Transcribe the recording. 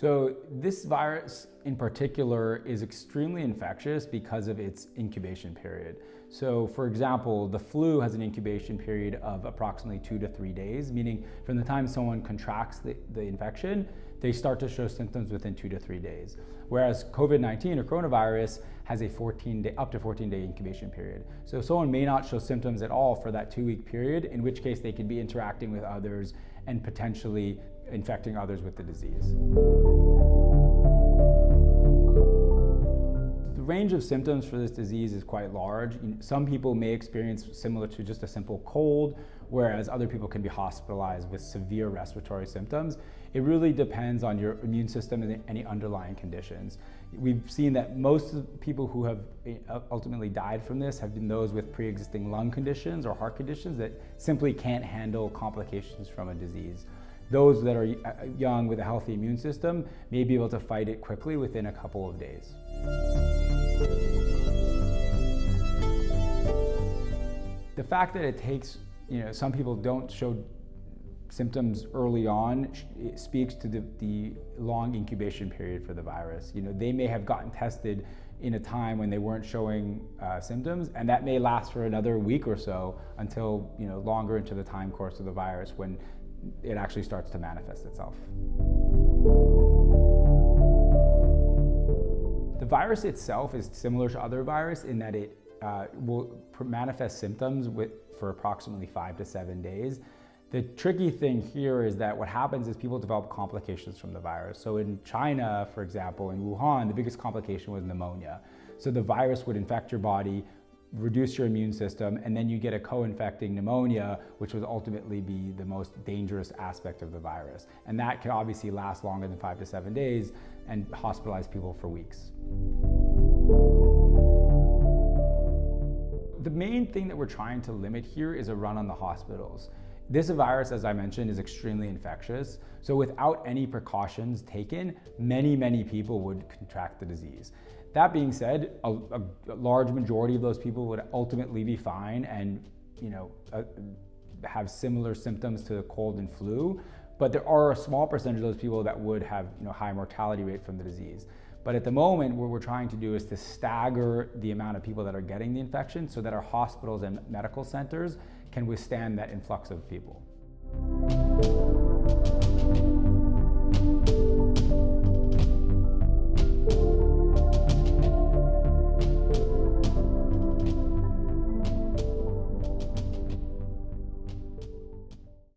So this virus in particular is extremely infectious because of its incubation period. So for example, the flu has an incubation period of approximately 2 to 3 days, meaning from the time someone contracts the infection, they start to show symptoms within 2 to 3 days. Whereas COVID-19 or coronavirus has a up to 14-day incubation period. So someone may not show symptoms at all for that 2-week period, in which case they could be interacting with others and potentially infecting others with the disease. The range of symptoms for this disease is quite large. Some people may experience similar to just a simple cold, whereas other people can be hospitalized with severe respiratory symptoms. It really depends on your immune system and any underlying conditions. We've seen that most of the people who have ultimately died from this have been those with pre-existing lung conditions or heart conditions that simply can't handle complications from a disease. Those that are young with a healthy immune system may be able to fight it quickly within a couple of days. The fact that it takes, some people don't show symptoms early on, it speaks to the long incubation period for the virus. They may have gotten tested in a time when they weren't showing symptoms, and that may last for another week or so until longer into the time course of the virus when it actually starts to manifest itself. The virus itself is similar to other viruses in that it will manifest symptoms for approximately 5 to 7 days. The tricky thing here is that what happens is people develop complications from the virus. So in China, for example, in Wuhan, the biggest complication was pneumonia. So the virus would infect your body, reduce your immune system, and then you get a co-infecting pneumonia, which would ultimately be the most dangerous aspect of the virus. And that can obviously last longer than 5 to 7 days and hospitalize people for weeks. The main thing that we're trying to limit here is a run on the hospitals. This virus, as I mentioned, is extremely infectious. So without any precautions taken, many people would contract the disease. That being said, a large majority of those people would ultimately be fine and have similar symptoms to cold and flu, but there are a small percentage of those people that would have high mortality rate from the disease. But at the moment, what we're trying to do is to stagger the amount of people that are getting the infection so that our hospitals and medical centers can withstand that influx of people.